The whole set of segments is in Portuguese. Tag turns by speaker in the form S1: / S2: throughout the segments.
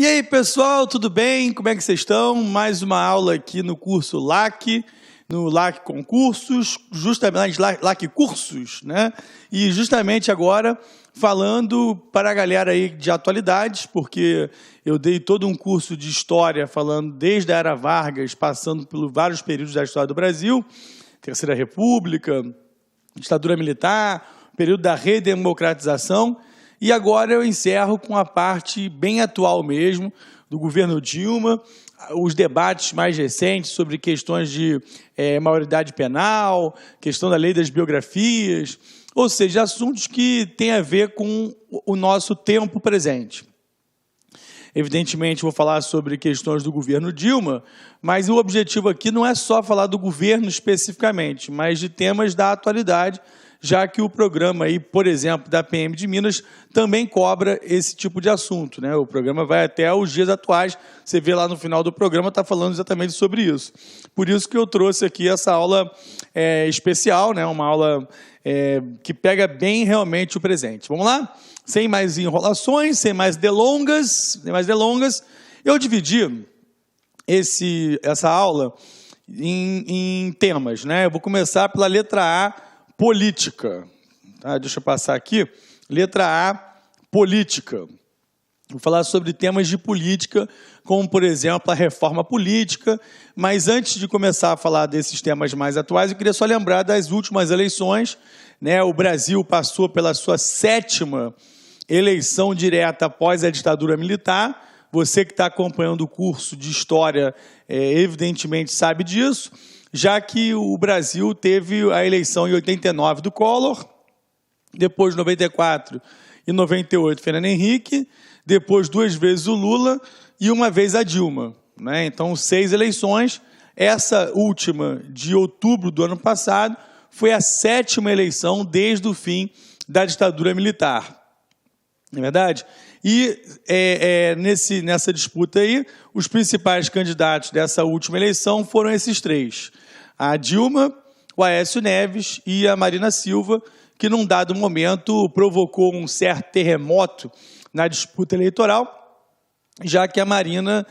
S1: E aí, pessoal, tudo bem? Como é que vocês estão? Mais uma aula aqui no curso LAC, no LAC Concursos, justamente LAC Cursos, né? E justamente agora falando para a galera aí de atualidades, porque eu dei todo um curso de história falando desde a Era Vargas, passando por vários períodos da história do Brasil, Terceira República, ditadura militar, período da redemocratização. E agora eu encerro com a parte bem atual mesmo, do governo Dilma, os debates mais recentes sobre questões de maioridade penal, questão da lei das biografias, ou seja, assuntos que têm a ver com o nosso tempo presente. Evidentemente, vou falar sobre questões do governo Dilma, mas o objetivo aqui não é só falar do governo especificamente, mas de temas da atualidade, já que o programa, aí, por exemplo, da PM de Minas, também cobra esse tipo de assunto, né? O programa vai até os dias atuais, você vê lá no final do programa, está falando exatamente sobre isso. Por isso que eu trouxe aqui essa aula especial, né? Uma aula que pega bem realmente o presente. Vamos lá? Sem mais enrolações, sem mais delongas, eu dividi essa aula em temas, né? Eu vou começar pela letra A, política. Tá? Deixa eu passar aqui. Letra A, política. Vou falar sobre temas de política, como, por exemplo, a reforma política. Mas antes de começar a falar desses temas mais atuais, eu queria só lembrar das últimas eleições, né? O Brasil passou pela sua 7ª eleição direta após a ditadura militar. Você que está acompanhando o curso de História, evidentemente sabe disso, já que o Brasil teve a eleição em 89 do Collor, depois 94 e 98 Fernando Henrique, depois 2 vezes o Lula e uma vez a Dilma, né? Então, 6 eleições. Essa última, de outubro do ano passado, foi a 7ª eleição desde o fim da ditadura militar. Não é verdade? E nessa disputa aí, os principais candidatos dessa última eleição foram esses 3. A Dilma, o Aécio Neves e a Marina Silva, que num dado momento provocou um certo terremoto na disputa eleitoral, já que a Marina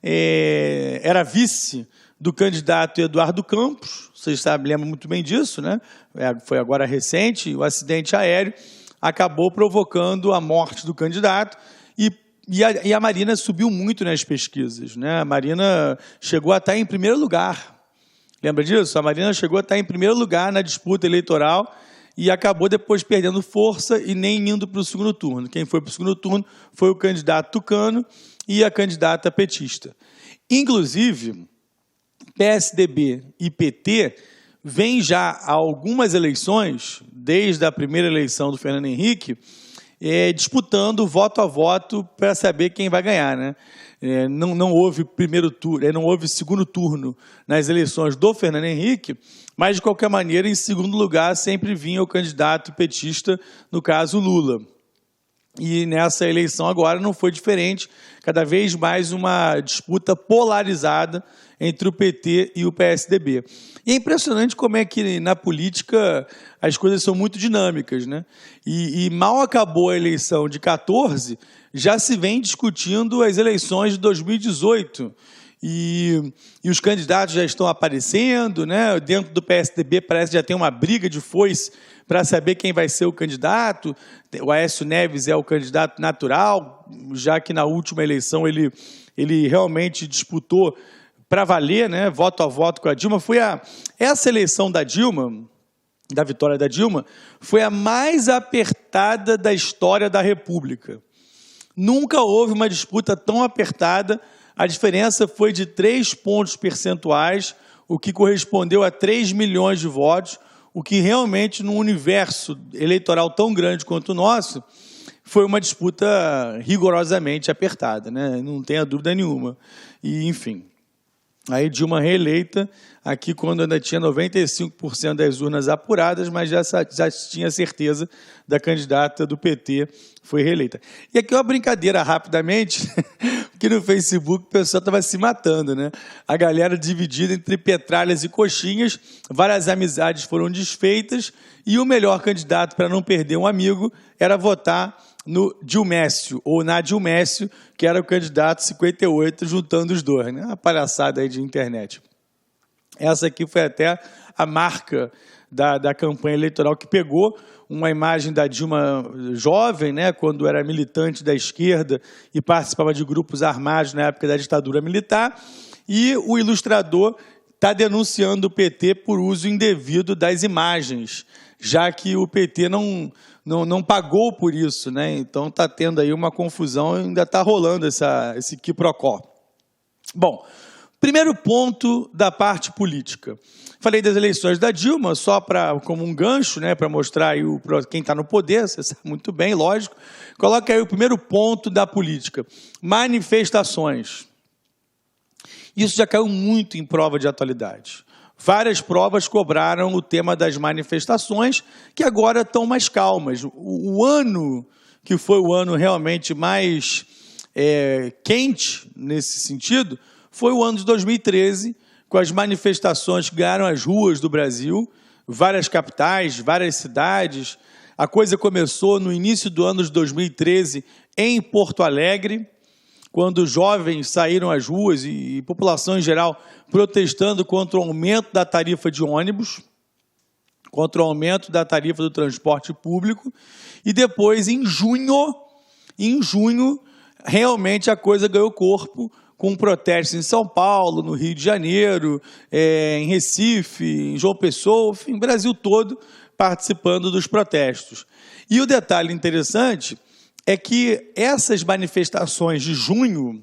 S1: era vice do candidato Eduardo Campos, vocês sabem, lembram muito bem disso, né? Foi agora recente, o acidente aéreo acabou provocando a morte do candidato e a Marina subiu muito nas pesquisas, né? A Marina chegou a estar em primeiro lugar. Lembra disso? A Marina chegou a estar em primeiro lugar na disputa eleitoral e acabou depois perdendo força e nem indo para o segundo turno. Quem foi para o segundo turno foi o candidato tucano e a candidata petista. Inclusive, PSDB e PT vêm já há algumas eleições, desde a primeira eleição do Fernando Henrique, disputando voto a voto para saber quem vai ganhar, né? Não houve primeiro turno, não houve segundo turno nas eleições do Fernando Henrique, mas de qualquer maneira, em segundo lugar, sempre vinha o candidato petista, no caso Lula. E nessa eleição agora não foi diferente, cada vez mais uma disputa polarizada entre o PT e o PSDB. E é impressionante como é que na política as coisas são muito dinâmicas, né? E mal acabou a eleição de 14, já se vem discutindo as eleições de 2018. E os candidatos já estão aparecendo, né? Dentro do PSDB parece que já tem uma briga de foice para saber quem vai ser o candidato. O Aécio Neves é o candidato natural, já que na última eleição ele realmente disputou para valer, né? Voto a voto com a Dilma. Essa eleição da Dilma, da vitória da Dilma, foi a mais apertada da história da República. Nunca houve uma disputa tão apertada. A diferença foi de 3 pontos percentuais, o que correspondeu a 3 milhões de votos, o que realmente, num universo eleitoral tão grande quanto o nosso, foi uma disputa rigorosamente apertada, né? Não tenha dúvida nenhuma. E, enfim, aí Dilma reeleita, aqui quando ainda tinha 95% das urnas apuradas, mas já tinha certeza da candidata do PT foi reeleita. E aqui uma brincadeira rapidamente, porque no Facebook o pessoal estava se matando, né? A galera dividida entre petralhas e coxinhas, várias amizades foram desfeitas e o melhor candidato para não perder um amigo era votar no Dilmécio, ou na Dilmécio, que era o candidato 58, juntando os dois, né? Uma palhaçada aí de internet. Essa aqui foi até a marca da campanha eleitoral, que pegou uma imagem da Dilma jovem, né, quando era militante da esquerda e participava de grupos armados na época da ditadura militar, e o ilustrador está denunciando o PT por uso indevido das imagens, já que o PT não pagou por isso, né? Então está tendo aí uma confusão, ainda está rolando esse quiprocó. Bom, primeiro ponto da parte política. Falei das eleições da Dilma, só como um gancho, né, para mostrar aí quem está no poder, você sabe muito bem, lógico. Coloca aí o primeiro ponto da política. Manifestações. Isso já caiu muito em prova de atualidade. Várias provas cobraram o tema das manifestações, que agora estão mais calmas. O ano que foi o ano realmente mais quente nesse sentido foi o ano de 2013, com as manifestações que ganharam as ruas do Brasil, várias capitais, várias cidades. A coisa começou no início do ano de 2013 em Porto Alegre, quando jovens saíram às ruas e população em geral protestando contra o aumento da tarifa de ônibus, contra o aumento da tarifa do transporte público, e depois, em junho, realmente a coisa ganhou corpo, com protestos em São Paulo, no Rio de Janeiro, em Recife, em João Pessoa, enfim, o Brasil todo participando dos protestos. E o detalhe interessante é que essas manifestações de junho,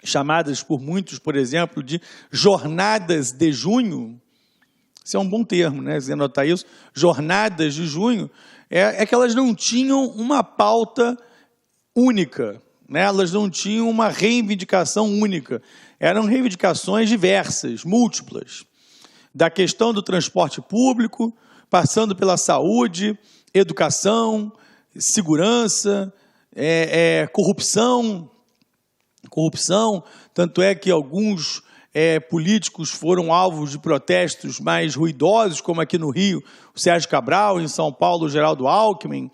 S1: chamadas por muitos, por exemplo, de jornadas de junho, isso é um bom termo, né? Você anotar isso, jornadas de junho, é que elas não tinham uma pauta única, né? Elas não tinham uma reivindicação única, eram reivindicações diversas, múltiplas, da questão do transporte público, passando pela saúde, educação, segurança, corrupção, tanto é que alguns políticos foram alvos de protestos mais ruidosos, como aqui no Rio, o Sérgio Cabral, em São Paulo, o Geraldo Alckmin.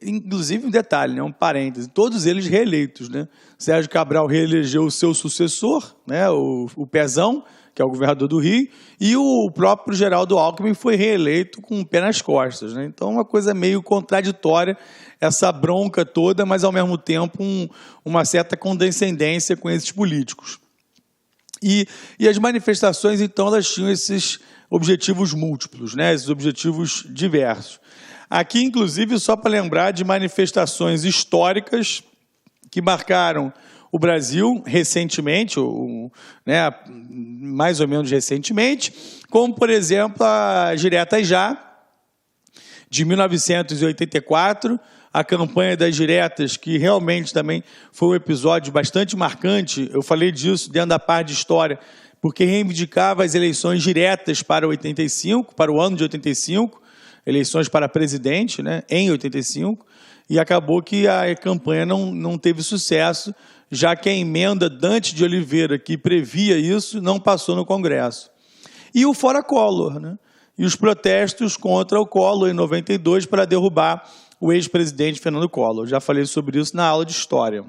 S1: Inclusive, um detalhe, né, um parêntese, todos eles reeleitos, né? Sérgio Cabral reelegeu o seu sucessor, né, o Pezão, que é o governador do Rio, e o próprio Geraldo Alckmin foi reeleito com o pé nas costas, né? Então, uma coisa meio contraditória, essa bronca toda, mas, ao mesmo tempo, uma certa condescendência com esses políticos. E as manifestações, então, elas tinham esses objetivos múltiplos, né, esses objetivos diversos. Aqui, inclusive, só para lembrar de manifestações históricas que marcaram o Brasil recentemente, né, mais ou menos recentemente, como, por exemplo, a Diretas Já, de 1984, a campanha das diretas, que realmente também foi um episódio bastante marcante. Eu falei disso dentro da parte de história, porque reivindicava as eleições diretas para 85, para o ano de 85, eleições para presidente, né, em 85, e acabou que a campanha não teve sucesso, já que a emenda Dante de Oliveira, que previa isso, não passou no Congresso. E o Fora Collor, né, e os protestos contra o Collor em 92 para derrubar o ex-presidente Fernando Collor. Já falei sobre isso na aula de História.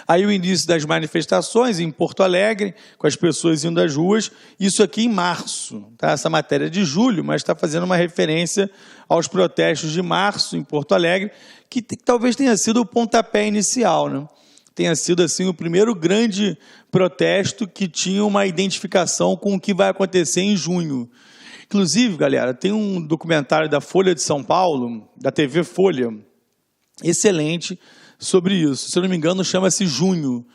S1: Aí o início das manifestações em Porto Alegre, com as pessoas indo às ruas, isso aqui em março, tá? Essa matéria é de julho, mas está fazendo uma referência aos protestos de março em Porto Alegre, que talvez tenha sido o pontapé inicial, né? Tenha sido assim o primeiro grande protesto que tinha uma identificação com o que vai acontecer em junho. Inclusive, galera, tem um documentário da Folha de São Paulo, da TV Folha, excelente, sobre isso. Se eu não me engano, chama-se Junho.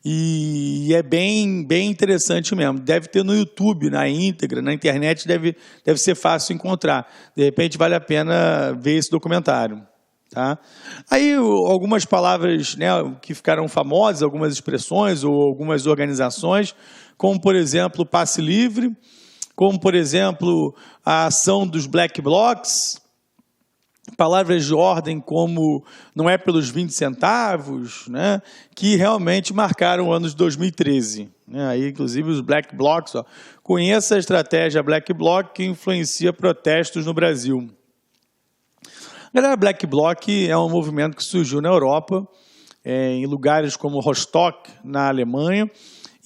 S1: E é bem interessante mesmo. Deve ter no YouTube, na íntegra, na internet, deve ser fácil encontrar. De repente, vale a pena ver esse documentário. Tá? Aí, algumas palavras, né, que ficaram famosas, algumas expressões ou algumas organizações, como, por exemplo, Passe Livre, como, por exemplo, a ação dos Black Blocs, palavras de ordem como não é pelos 20 centavos, né, que realmente marcaram o ano de 2013. Né, aí, inclusive, os Black Blocs, conheça a estratégia Black Bloc que influencia protestos no Brasil. A galera Black Bloc é um movimento que surgiu na Europa, em lugares como Rostock, na Alemanha,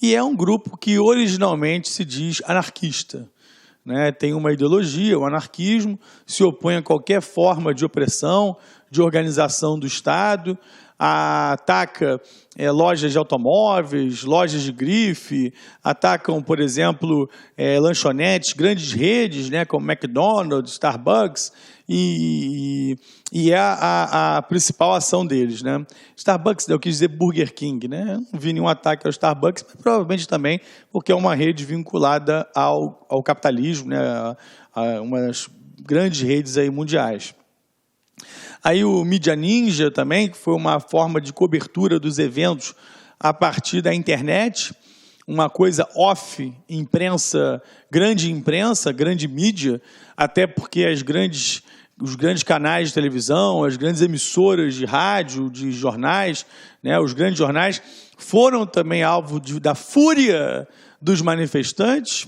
S1: e é um grupo que originalmente se diz anarquista. Né? Tem uma ideologia, o anarquismo, se opõe a qualquer forma de opressão, de organização do Estado, ataca lojas de automóveis, lojas de grife, atacam, por exemplo, lanchonetes, grandes redes, né, como McDonald's, Starbucks, e é a principal ação deles. Né? Starbucks, eu quis dizer Burger King, né? Não vi nenhum ataque ao Starbucks, mas provavelmente também porque é uma rede vinculada ao capitalismo, né? A uma das grandes redes aí mundiais. Aí o Mídia Ninja também, que foi uma forma de cobertura dos eventos a partir da internet, uma coisa off, imprensa, grande mídia, até porque os grandes canais de televisão, as grandes emissoras de rádio, de jornais, né, os grandes jornais, foram também alvo da fúria dos manifestantes.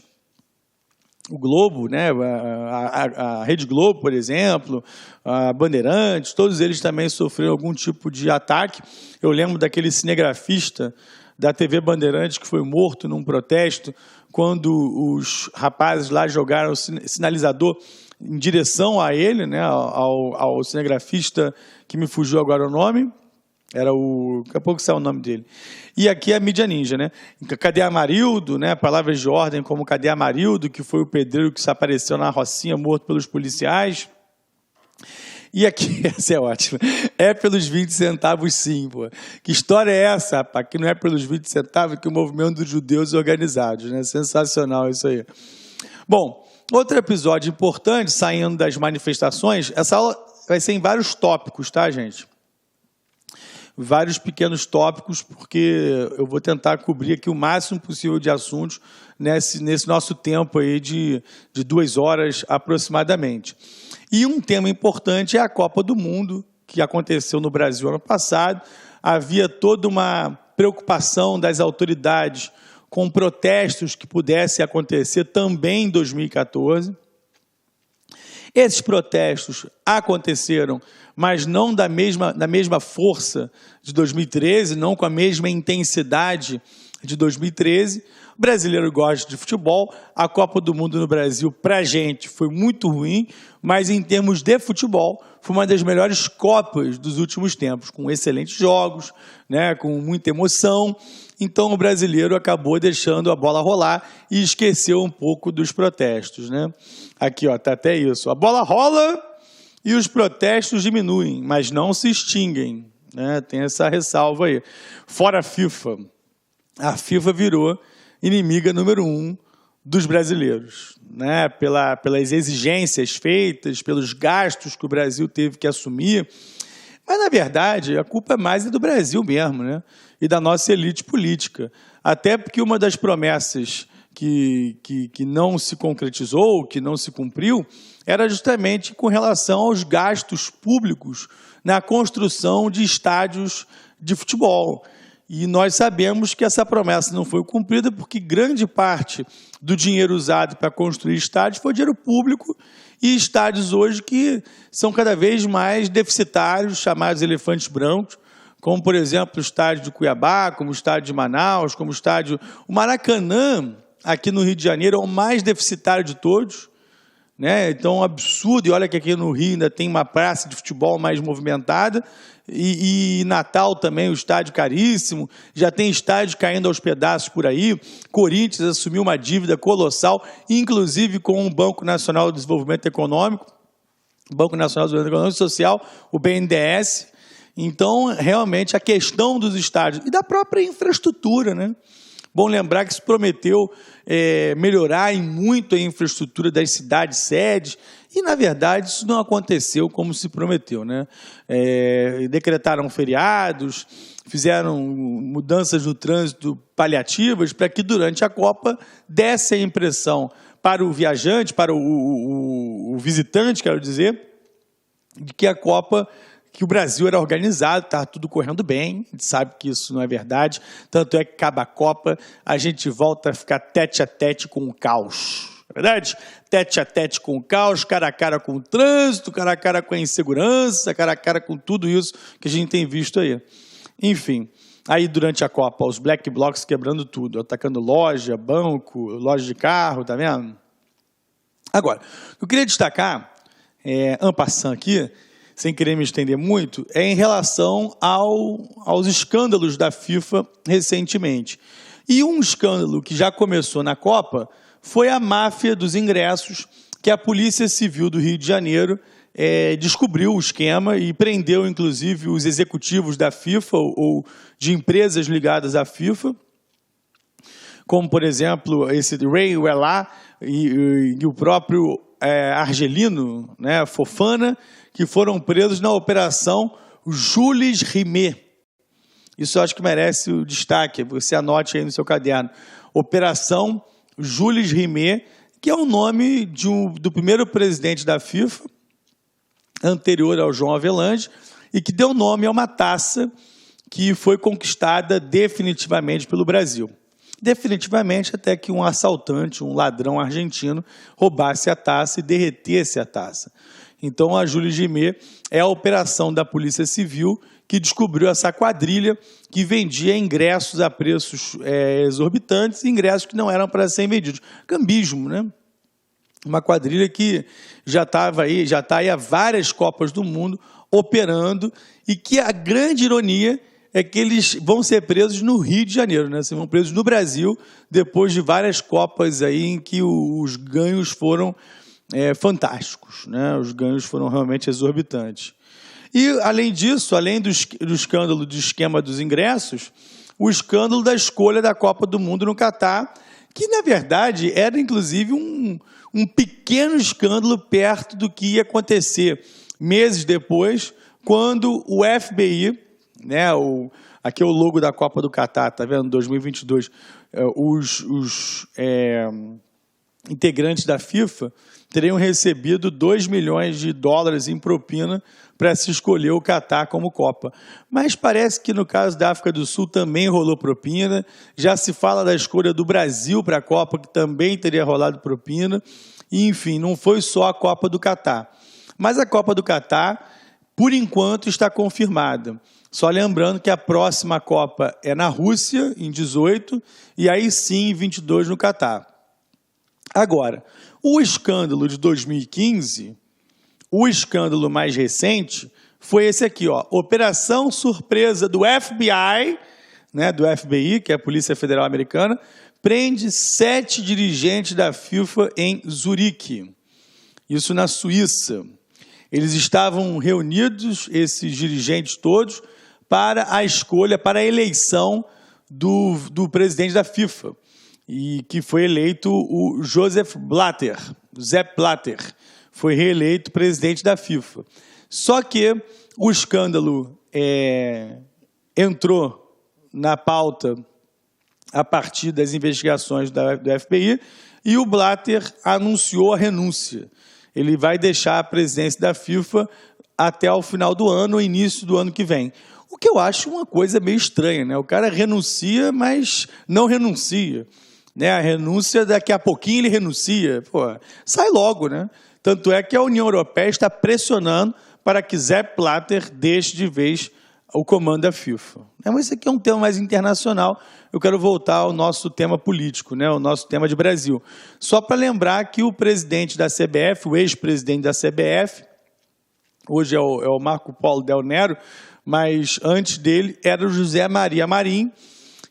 S1: O Globo, né, a Rede Globo, por exemplo, a Bandeirantes, todos eles também sofreram algum tipo de ataque. Eu lembro daquele cinegrafista da TV Bandeirantes que foi morto num protesto, quando os rapazes lá jogaram o sinalizador em direção a ele, né, ao cinegrafista, que me fugiu agora o nome. Daqui a pouco sai o nome dele. E aqui é a Mídia Ninja, né? Cadê Amarildo, né? Palavras de ordem como cadê Amarildo, que foi o pedreiro que se apareceu na Rocinha morto pelos policiais. E aqui, essa é ótima, é pelos 20 centavos sim, pô. Que história é essa, rapaz? Que não é pelos 20 centavos que o movimento dos judeus organizados, né? Sensacional isso aí. Bom, outro episódio importante, saindo das manifestações, essa aula vai ser em vários tópicos, tá, gente? Vários pequenos tópicos, porque eu vou tentar cobrir aqui o máximo possível de assuntos nesse nosso tempo aí de 2 horas aproximadamente. E um tema importante é a Copa do Mundo, que aconteceu no Brasil ano passado. Havia toda uma preocupação das autoridades com protestos que pudessem acontecer também em 2014. Esses protestos aconteceram, mas não da mesma força de 2013, não com a mesma intensidade de 2013. O brasileiro gosta de futebol, a Copa do Mundo no Brasil, para a gente, foi muito ruim, mas em termos de futebol, foi uma das melhores Copas dos últimos tempos, com excelentes jogos, né, com muita emoção. Então o brasileiro acabou deixando a bola rolar e esqueceu um pouco dos protestos. Né? Aqui, ó, tá até isso. A bola rola e os protestos diminuem, mas não se extinguem. Né? Tem essa ressalva aí. Fora a FIFA. A FIFA virou inimiga número 1 dos brasileiros. Né? Pelas exigências feitas, pelos gastos que o Brasil teve que assumir. Mas, na verdade, a culpa mais é do Brasil mesmo, né? E da nossa elite política. Até porque uma das promessas que não se concretizou, que não se cumpriu, era justamente com relação aos gastos públicos na construção de estádios de futebol. E nós sabemos que essa promessa não foi cumprida porque grande parte do dinheiro usado para construir estádios foi dinheiro público e estádios hoje que são cada vez mais deficitários, chamados elefantes brancos, como, por exemplo, o estádio de Cuiabá, como o estádio de Manaus, como o estádio... O Maracanã, aqui no Rio de Janeiro, é o mais deficitário de todos. Né? Então, é um absurdo. E olha que aqui no Rio ainda tem uma praça de futebol mais movimentada. E Natal também, o estádio caríssimo. Já tem estádio caindo aos pedaços por aí. Corinthians assumiu uma dívida colossal, inclusive com o Banco Nacional de Desenvolvimento Econômico, Banco Nacional de Desenvolvimento Econômico e Social, o BNDES. Então, realmente, a questão dos estádios e da própria infraestrutura, né? Bom lembrar que se prometeu melhorar em muito a infraestrutura das cidades-sedes e, na verdade, isso não aconteceu como se prometeu. Né? Decretaram feriados, fizeram mudanças no trânsito paliativas para que, durante a Copa, desse a impressão para o viajante, para o visitante, quero dizer, de que a Copa... que o Brasil era organizado, estava tudo correndo bem, a gente sabe que isso não é verdade, tanto é que acaba a Copa, a gente volta a ficar tete a tete com o caos. verdade? Tete a tete com o caos, cara a cara com o trânsito, cara a cara com a insegurança, cara a cara com tudo isso que a gente tem visto aí. Enfim, aí durante a Copa, os black blocs quebrando tudo, atacando loja, banco, loja de carro, tá vendo? Agora, o que eu queria destacar, en passant aqui, sem querer me estender muito, é em relação aos escândalos da FIFA recentemente. E um escândalo que já começou na Copa foi a máfia dos ingressos, que a Polícia Civil do Rio de Janeiro descobriu o esquema e prendeu, inclusive, os executivos da FIFA ou de empresas ligadas à FIFA, como, por exemplo, esse Ray Welah e o próprio argelino, né, Fofana, que foram presos na Operação Jules Rimet. Isso eu acho que merece o destaque, você anote aí no seu caderno. Operação Jules Rimet, que é o nome do primeiro presidente da FIFA, anterior ao João Avelange, e que deu nome a uma taça que foi conquistada definitivamente pelo Brasil. Definitivamente até que um assaltante, um ladrão argentino, roubasse a taça e derretesse a taça. Então, a Jules Rimet é a operação da Polícia Civil que descobriu essa quadrilha que vendia ingressos a preços exorbitantes, ingressos que não eram para serem vendidos. Cambismo, né? Uma quadrilha que já está aí há várias Copas do Mundo operando e que a grande ironia é que eles vão ser presos no Rio de Janeiro, né? Vão presos no Brasil depois de várias Copas aí em que os ganhos foram fantásticos, né? Os ganhos foram realmente exorbitantes. E, além disso, além do escândalo do esquema dos ingressos, o escândalo da escolha da Copa do Mundo no Catar, que, na verdade, era, inclusive, um pequeno escândalo perto do que ia acontecer meses depois, quando o FBI, né, aqui é o logo da Copa do Catar, tá vendo? 2022, os integrantes da FIFA teriam recebido 2 milhões de dólares em propina para se escolher o Catar como Copa. Mas parece que no caso da África do Sul também rolou propina, já se fala da escolha do Brasil para a Copa, que também teria rolado propina, e, enfim, não foi só a Copa do Catar. Mas a Copa do Catar, por enquanto, está confirmada. Só lembrando que a próxima Copa é na Rússia, em 18, e aí sim, em 22, no Catar. Agora, o escândalo de 2015, o escândalo mais recente, foi esse aqui, ó, Operação Surpresa do FBI, né, do FBI, que é a Polícia Federal Americana, prende 7 dirigentes da FIFA em Zurique, isso na Suíça. Eles estavam reunidos, esses dirigentes todos, para a escolha, para a eleição do presidente da FIFA, e que foi eleito o Sepp Blatter, foi reeleito presidente da FIFA. Só que o escândalo entrou na pauta a partir das investigações do FBI e o Blatter anunciou a renúncia. Ele vai deixar a presidência da FIFA até o final do ano, início do ano que vem. O que eu acho uma coisa meio estranha, né? O cara renuncia, mas não renuncia. Né? A renúncia, daqui a pouquinho ele renuncia. Pô, sai logo, né? Tanto é que a União Europeia está pressionando para que Sepp Blatter deixe de vez o comando da FIFA. Mas isso aqui é um tema mais internacional. Eu quero voltar ao nosso tema político, né? O nosso tema de Brasil. Só para lembrar que o presidente da CBF, o ex-presidente da CBF, hoje é o Marco Polo Del Nero, mas antes dele era o José Maria Marinho,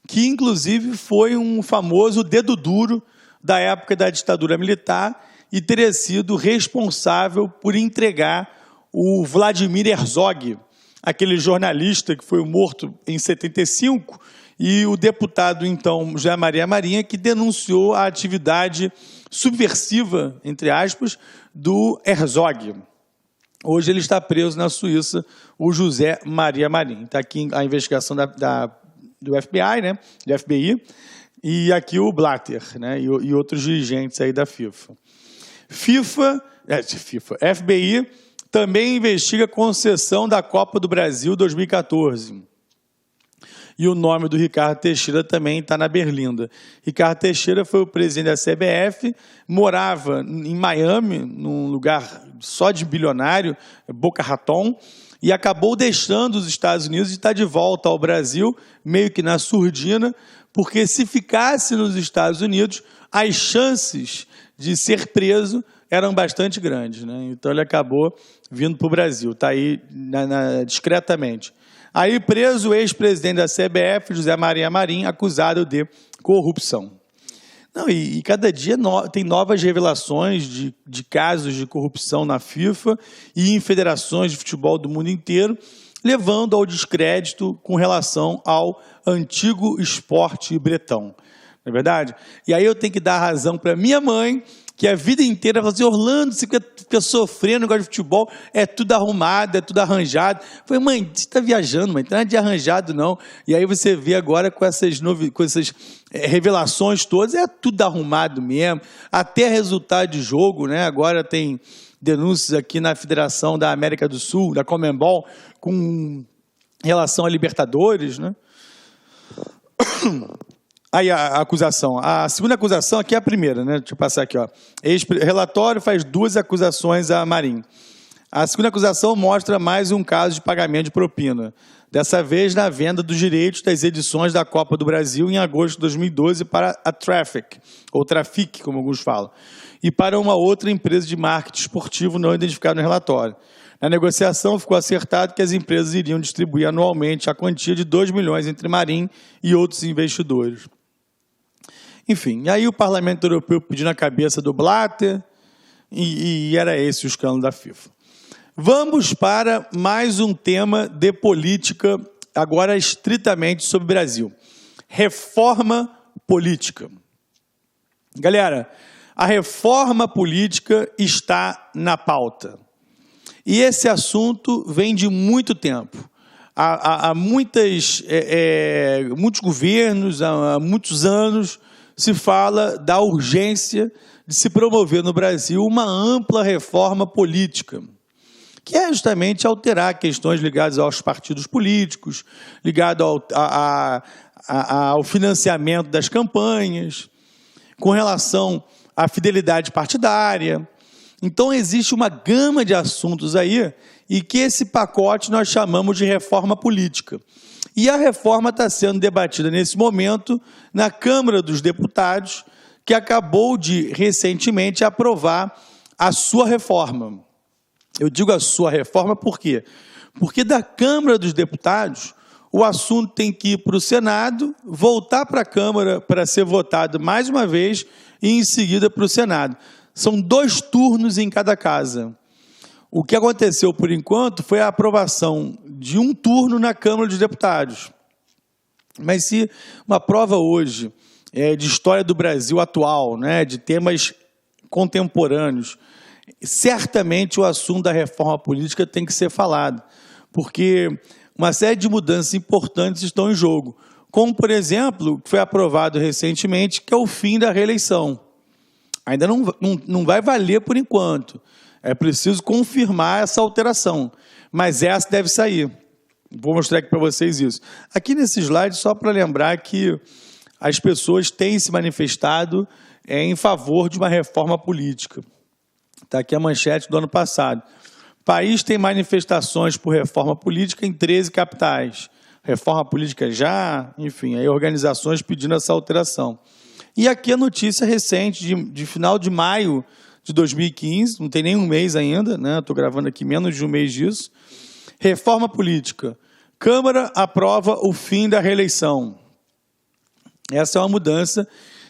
S1: que inclusive foi um famoso dedo duro da época da ditadura militar e teria sido responsável por entregar o Vladimir Herzog, aquele jornalista que foi morto em 75, e o deputado, então, José Maria Marinho, que denunciou a atividade subversiva, entre aspas, do Herzog. Hoje ele está preso na Suíça, o José Maria Marinho. Está aqui a investigação do FBI, né, do FBI, e aqui o Blatter, né, e outros dirigentes aí da FIFA. FBI também investiga a concessão da Copa do Brasil 2014. E o nome do Ricardo Teixeira também está na berlinda. Ricardo Teixeira foi o presidente da CBF, morava em Miami, num lugar só de bilionário, Boca Raton, e acabou deixando os Estados Unidos e está de volta ao Brasil, meio que na surdina, porque se ficasse nos Estados Unidos, as chances de ser preso eram bastante grandes, né? Então ele acabou vindo para o Brasil, está aí discretamente. Aí preso o ex-presidente da CBF, José Maria Marinho, acusado de corrupção. Não, e cada dia tem novas revelações de casos de corrupção na FIFA e em federações de futebol do mundo inteiro, levando ao descrédito com relação ao antigo esporte bretão. Não é verdade? E aí eu tenho que dar razão para minha mãe, que a vida inteira falou assim: Orlando, você fica sofrendo negócio de futebol, é tudo arrumado, é tudo arranjado. Eu falei: mãe, você está viajando, mãe, não é de arranjado não. E aí você vê agora com essas revelações todas, é tudo arrumado mesmo, até resultado de jogo, né? Agora tem denúncias aqui na Federação da América do Sul, da Conmebol, com relação a Libertadores, né? Aí a acusação. A segunda acusação aqui é a primeira, né? Deixa eu passar aqui, ó. Relatório faz 2 acusações a Marinho. A segunda acusação mostra mais um caso de pagamento de propina. Dessa vez na venda dos direitos das edições da Copa do Brasil em agosto de 2012 para a Traffic, ou Trafic, como alguns falam, e para uma outra empresa de marketing esportivo não identificada no relatório. Na negociação, ficou acertado que as empresas iriam distribuir anualmente a quantia de 2 milhões entre Marinho e outros investidores. Enfim, aí o Parlamento Europeu pedindo a cabeça do Blatter, e era esse o escândalo da FIFA. Vamos para mais um tema de política, agora estritamente sobre o Brasil. Reforma política. Galera, a reforma política está na pauta. E esse assunto vem de muito tempo. Há muitos governos, há muitos anos, se fala da urgência de se promover no Brasil uma ampla reforma política, que é justamente alterar questões ligadas aos partidos políticos, ligado ao financiamento das campanhas, com relação à fidelidade partidária. Então, existe uma gama de assuntos aí, e que esse pacote nós chamamos de reforma política. E a reforma está sendo debatida nesse momento na Câmara dos Deputados, que acabou de, recentemente, aprovar a sua reforma. Eu digo a sua reforma por quê? Porque da Câmara dos Deputados, o assunto tem que ir para o Senado, voltar para a Câmara para ser votado mais uma vez e, em seguida, para o Senado. São 2 turnos em cada casa. O que aconteceu, por enquanto, foi a aprovação de um turno na Câmara dos Deputados. Mas se uma prova hoje de história do Brasil atual, né, de temas contemporâneos, certamente o assunto da reforma política tem que ser falado, porque uma série de mudanças importantes estão em jogo, como, por exemplo, o que foi aprovado recentemente, que é o fim da reeleição. Ainda não vai valer por enquanto. É preciso confirmar essa alteração, mas essa deve sair. Vou mostrar aqui para vocês isso. Aqui nesse slide, só para lembrar que as pessoas têm se manifestado em favor de uma reforma política. Está aqui a manchete do ano passado. O país tem manifestações por reforma política em 13 capitais. Reforma política já, enfim, aí organizações pedindo essa alteração. E aqui a notícia recente, de final de maio de 2015, não tem nem um mês ainda, né? Estou gravando aqui menos de um mês disso. Reforma política. Câmara aprova o fim da reeleição. Essa é uma mudança.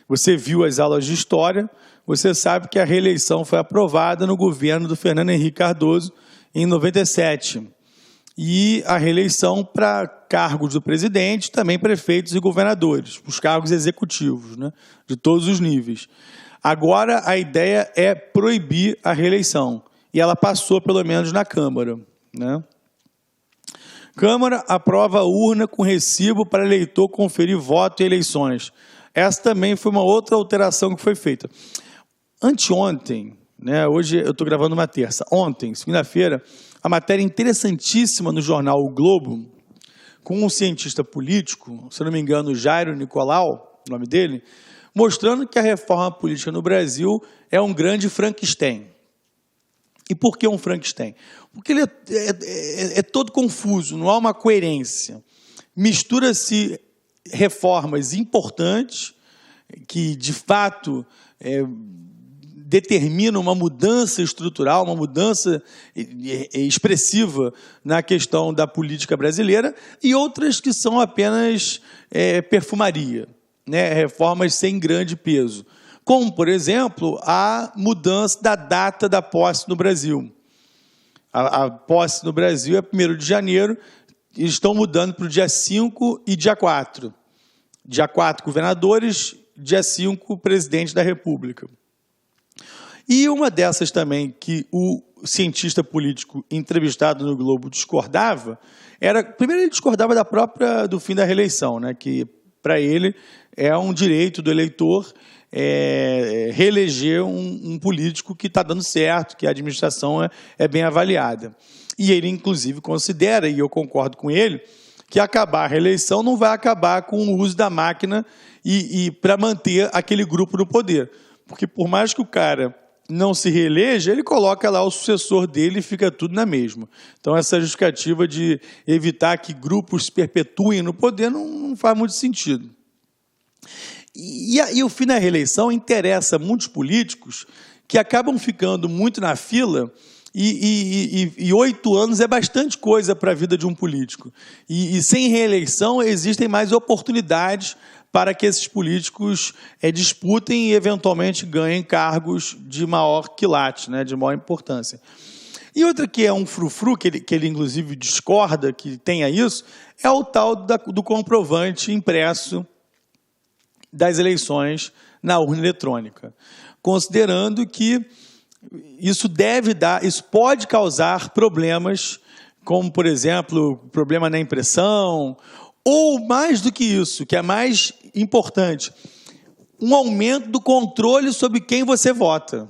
S1: Você viu as aulas de história, você sabe que a reeleição foi aprovada no governo do Fernando Henrique Cardoso em 97. E a reeleição para cargos do presidente, também prefeitos e governadores, os cargos executivos, né, de todos os níveis. Agora a ideia é proibir a reeleição, e ela passou pelo menos na Câmara, né? Câmara aprova a urna com recibo para eleitor conferir voto em eleições. Essa também foi uma outra alteração que foi feita. Anteontem, né, hoje eu estou gravando uma terça, ontem, segunda-feira, a matéria interessantíssima no jornal O Globo, com um cientista político, se não me engano, Jairo Nicolau, o nome dele, mostrando que a reforma política no Brasil é um Frankenstein. E por que um Frankenstein? Porque ele é todo confuso, não há uma coerência. Mistura-se reformas importantes, que de fato determinam uma mudança estrutural, uma mudança expressiva na questão da política brasileira, e outras que são apenas perfumaria, né? Reformas sem grande peso. Como, por exemplo, a mudança da data da posse no Brasil. A posse no Brasil é 1º de janeiro, e estão mudando para o dia 5 e dia 4. Dia 4, governadores, dia 5, presidente da República. E uma dessas também que o cientista político entrevistado no Globo discordava, primeiro ele discordava do fim da reeleição, né, que para ele é um direito do eleitor reeleger um político que está dando certo, que a administração é bem avaliada. E ele, inclusive, considera, e eu concordo com ele, que acabar a reeleição não vai acabar com o uso da máquina e para manter aquele grupo no poder. Porque por mais que o cara não se reeleja, ele coloca lá o sucessor dele e fica tudo na mesma. Então essa justificativa de evitar que grupos se perpetuem no poder não faz muito sentido. E o fim da reeleição interessa muitos políticos que acabam ficando muito na fila, e 8 anos é bastante coisa para a vida de um político. E sem reeleição existem mais oportunidades para que esses políticos disputem e eventualmente ganhem cargos de maior quilate, né, de maior importância. E outra que é um frufru, que ele inclusive discorda que tenha isso, é o tal do comprovante impresso das eleições na urna eletrônica, considerando que isso pode causar problemas, como, por exemplo, problema na impressão, ou mais do que isso, que é mais importante, um aumento do controle sobre quem você vota.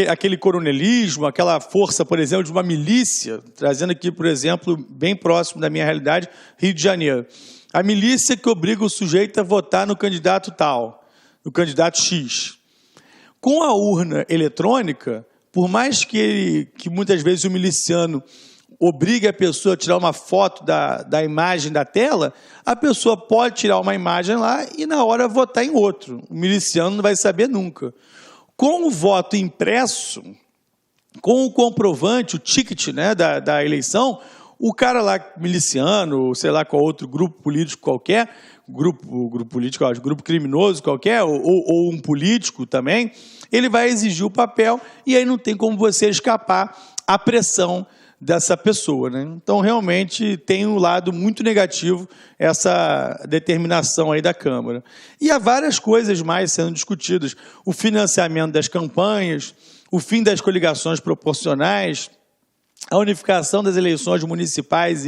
S1: Aquele coronelismo, aquela força, por exemplo, de uma milícia, trazendo aqui, por exemplo, bem próximo da minha realidade, Rio de Janeiro. A milícia que obriga o sujeito a votar no candidato tal, no candidato X. Com a urna eletrônica, por mais que muitas vezes o miliciano obrigue a pessoa a tirar uma foto da imagem da tela, a pessoa pode tirar uma imagem lá e na hora votar em outro. O miliciano não vai saber nunca. Com o voto impresso, com o comprovante, o ticket, né, da eleição, o cara lá, miliciano, sei lá qual outro grupo político qualquer, grupo criminoso qualquer, ou um político também, ele vai exigir o papel e aí não tem como você escapar à pressão dessa pessoa, né? Então, realmente, tem um lado muito negativo essa determinação aí da Câmara. E há várias coisas mais sendo discutidas. O financiamento das campanhas, o fim das coligações proporcionais, a unificação das eleições municipais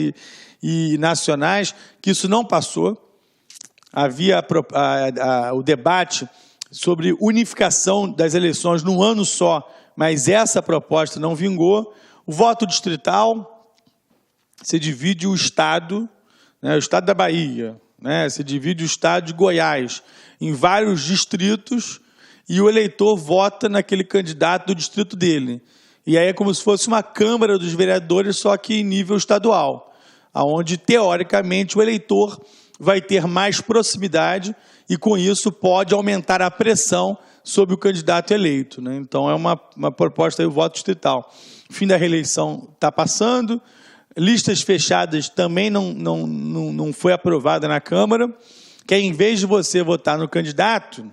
S1: e nacionais, que isso não passou. Havia o debate sobre unificação das eleições num ano só, mas essa proposta não vingou. O voto distrital, você divide o estado, né, o estado da Bahia, né, você divide o estado de Goiás em vários distritos e o eleitor vota naquele candidato do distrito dele. E aí é como se fosse uma Câmara dos Vereadores, só que em nível estadual, onde, teoricamente, o eleitor vai ter mais proximidade e, com isso, pode aumentar a pressão sobre o candidato eleito, né? Então, é uma proposta aí, o voto distrital. O fim da reeleição está passando, listas fechadas também não foi aprovada na Câmara, que em vez de você votar no candidato,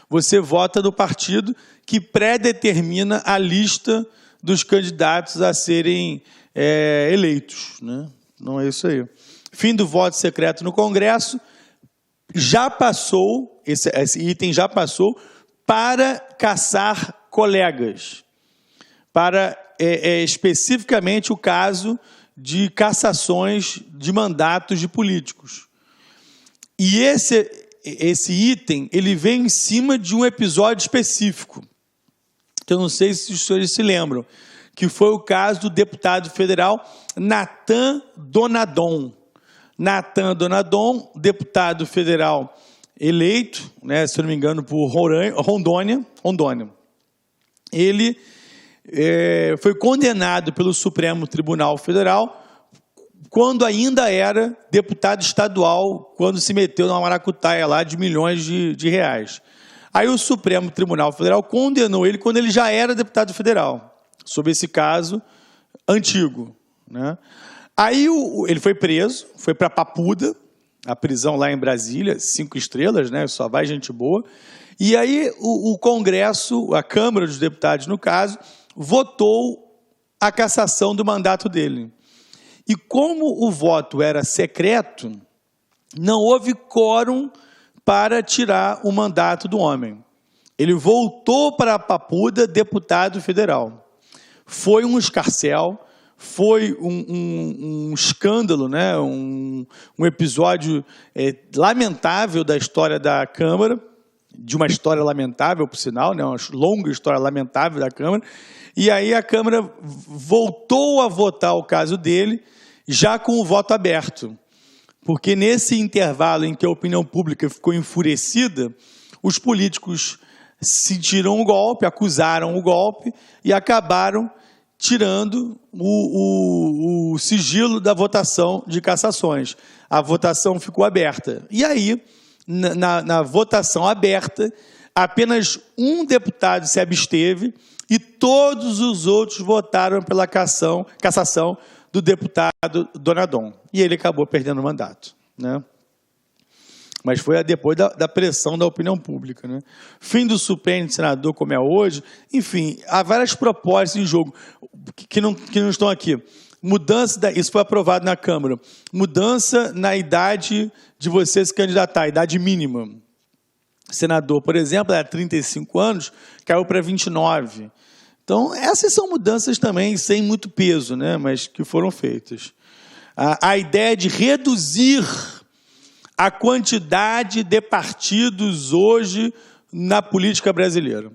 S1: você vota no partido que predetermina a lista dos candidatos a serem eleitos, né? Não é isso aí. Fim do voto secreto no Congresso, já passou, esse item já passou, para caçar colegas, para especificamente o caso de cassações de mandatos de políticos. E esse item, ele vem em cima de um episódio específico, que eu não sei se os senhores se lembram, que foi o caso do deputado federal Natan Donadon. Natan Donadon, deputado federal eleito, né, se eu não me engano, por Rondônia. Ele foi condenado pelo Supremo Tribunal Federal quando ainda era deputado estadual, quando se meteu numa maracutaia lá de milhões de reais. Aí o Supremo Tribunal Federal condenou ele quando ele já era deputado federal, sobre esse caso antigo, né? Aí ele foi preso, foi para Papuda, a prisão lá em Brasília, 5 estrelas, né? Só vai gente boa. E aí o Congresso, a Câmara dos Deputados, no caso, votou a cassação do mandato dele. E como o voto era secreto, não houve quórum para tirar o mandato do homem. Ele voltou para Papuda, deputado federal. Foi um escarcéu, foi um escândalo, né? um episódio lamentável da história da Câmara, de uma história lamentável, por sinal, né? Uma longa história lamentável da Câmara. E aí a Câmara voltou a votar o caso dele, já com o voto aberto. Porque nesse intervalo em que a opinião pública ficou enfurecida, os políticos sentiram o golpe, acusaram o golpe e acabaram tirando o sigilo da votação de cassações. A votação ficou aberta. E aí, na votação aberta, apenas um deputado se absteve e todos os outros votaram pela cassação do deputado Donadon. E ele acabou perdendo o mandato, né? Mas foi depois da pressão da opinião pública, né? Fim do Supremo de senador, como é hoje. Enfim, há várias propostas em jogo que não estão aqui. Isso foi aprovado na Câmara. Mudança na idade de você se candidatar, idade mínima. Senador, por exemplo, era 35 anos, caiu para 29. Então, essas são mudanças também sem muito peso, né? Mas que foram feitas. A ideia de reduzir a quantidade de partidos hoje na política brasileira.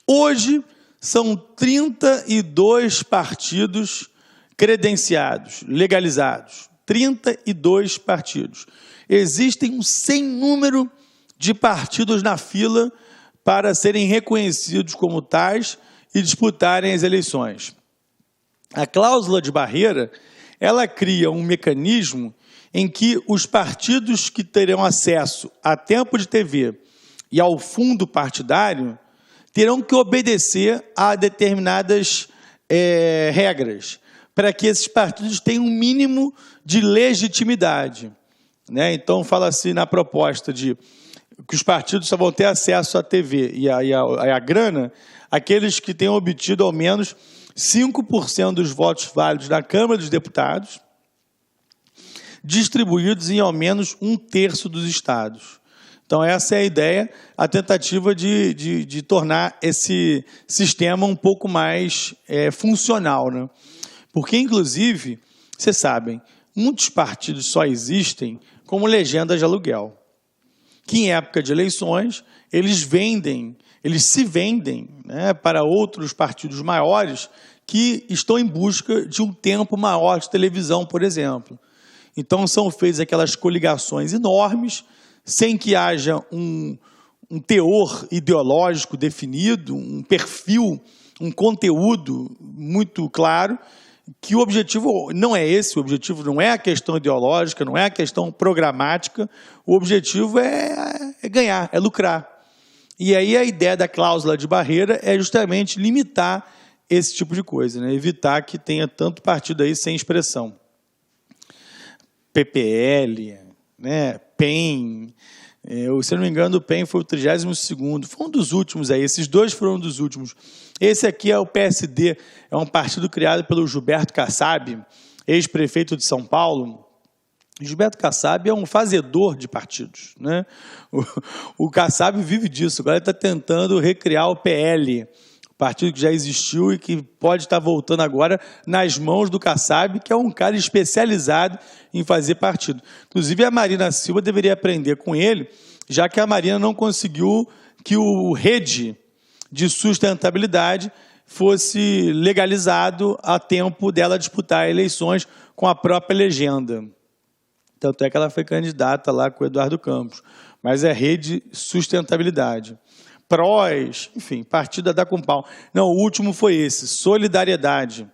S1: Hoje, são 32 partidos credenciados, legalizados. 32 partidos. Existem um sem número de partidos na fila para serem reconhecidos como tais e disputarem as eleições. A cláusula de barreira, ela cria um mecanismo em que os partidos que terão acesso a tempo de TV e ao fundo partidário terão que obedecer a determinadas regras, para que esses partidos tenham um mínimo de legitimidade, né? Então, fala assim na proposta de que os partidos só vão ter acesso à TV e a grana, aqueles que tenham obtido ao menos 5% dos votos válidos na Câmara dos Deputados, distribuídos em ao menos 1/3 dos estados. Então, essa é a ideia, a tentativa de tornar esse sistema um pouco mais funcional, né? Porque, inclusive, vocês sabem, muitos partidos só existem como legendas de aluguel, que em época de eleições, eles se vendem, né, para outros partidos maiores que estão em busca de um tempo maior de televisão, por exemplo. Então, são feitas aquelas coligações enormes, sem que haja um teor ideológico definido, um perfil, um conteúdo muito claro, que o objetivo não é esse, o objetivo não é a questão ideológica, não é a questão programática, o objetivo é ganhar, é lucrar. E aí a ideia da cláusula de barreira é justamente limitar esse tipo de coisa, né? Evitar que tenha tanto partido aí sem expressão. PPL, né? PEN, se eu não me engano, o PEN foi o 32º, foi um dos últimos aí, esses dois foram um dos últimos. Esse aqui é o PSD, é um partido criado pelo Gilberto Kassab, ex-prefeito de São Paulo. Gilberto Kassab é um fazedor de partidos, né? O Kassab vive disso, agora ele está tentando recriar o PL, partido que já existiu e que pode estar voltando agora nas mãos do Kassab, que é um cara especializado em fazer partido. Inclusive, a Marina Silva deveria aprender com ele, já que a Marina não conseguiu que o Rede de Sustentabilidade fosse legalizado a tempo dela disputar eleições com a própria legenda. Tanto é que ela foi candidata lá com o Eduardo Campos. Mas é Rede Sustentabilidade. PROS, enfim, Partido da Com Pau. Não, o último foi esse, Solidariedade.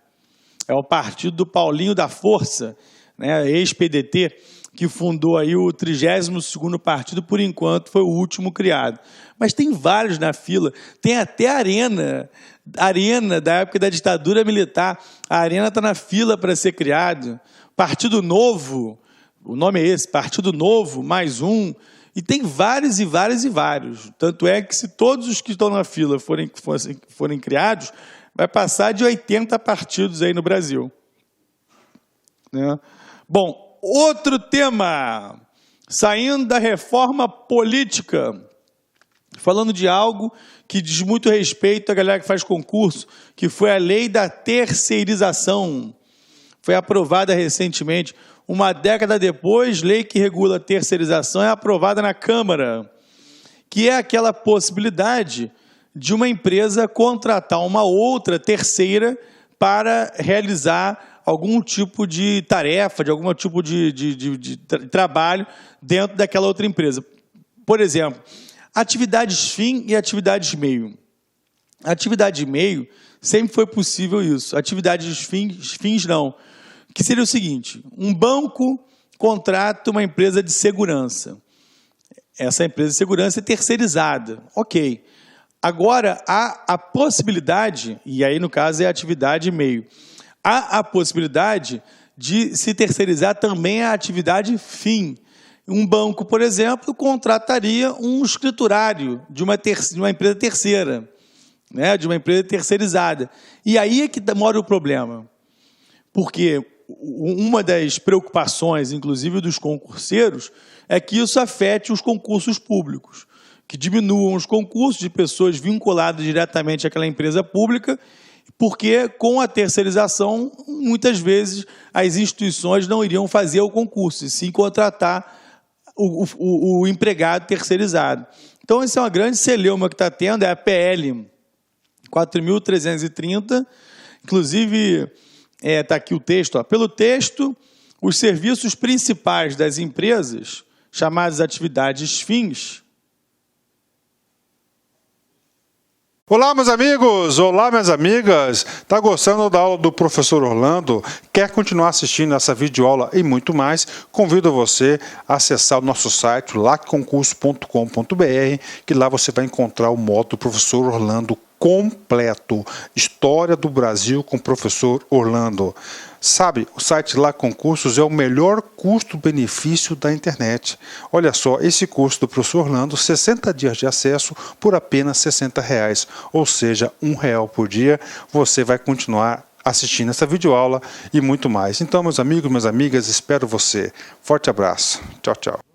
S1: É o partido do Paulinho da Força, né, ex-PDT, que fundou aí o 32º partido, por enquanto foi o último criado. Mas tem vários na fila, tem até a Arena da época da ditadura militar, a Arena está na fila para ser criado. Partido Novo, o nome é esse, Partido Novo, mais um, e tem vários e vários e vários. Tanto é que se todos os que estão na fila forem criados, vai passar de 80 partidos aí no Brasil. Né? Bom, outro tema, saindo da reforma política, falando de algo que diz muito respeito à galera que faz concurso, que foi a lei da terceirização. Foi aprovada recentemente. Uma década depois, lei que regula a terceirização é aprovada na Câmara, que é aquela possibilidade de uma empresa contratar uma outra terceira para realizar algum tipo de tarefa, de algum tipo de trabalho dentro daquela outra empresa. Por exemplo, atividades fim e atividades meio. Atividade meio, sempre foi possível isso. Atividades fins não. Que seria o seguinte, um banco contrata uma empresa de segurança. Essa empresa de segurança é terceirizada. Ok. Agora, há a possibilidade, e aí no caso é atividade meio, há a possibilidade de se terceirizar também a atividade fim. Um banco, por exemplo, contrataria um escriturário de uma empresa terceira, né, de uma empresa terceirizada. E aí é que mora o problema. Porque uma das preocupações, inclusive dos concurseiros, é que isso afete os concursos públicos, que diminuam os concursos de pessoas vinculadas diretamente àquela empresa pública, porque com a terceirização, muitas vezes, as instituições não iriam fazer o concurso, e sim contratar o empregado terceirizado. Então, essa é uma grande celeuma que está tendo, é a PL 4.330, inclusive... Está aqui o texto. Ó. Pelo texto, os serviços principais das empresas, chamadas atividades fins.
S2: Olá, meus amigos! Olá, minhas amigas! Está gostando da aula do professor Orlando? Quer continuar assistindo essa videoaula e muito mais? Convido você a acessar o nosso site, lacconcurso.com.br, que lá você vai encontrar o módulo do professor Orlando completo. História do Brasil com o professor Orlando. Sabe, o site Lac Concursos é o melhor custo-benefício da internet. Olha só, esse curso do professor Orlando, 60 dias de acesso por apenas R$60, ou seja, R$1 por dia. Você vai continuar assistindo essa videoaula e muito mais. Então, meus amigos, minhas amigas, espero você. Forte abraço. Tchau, tchau.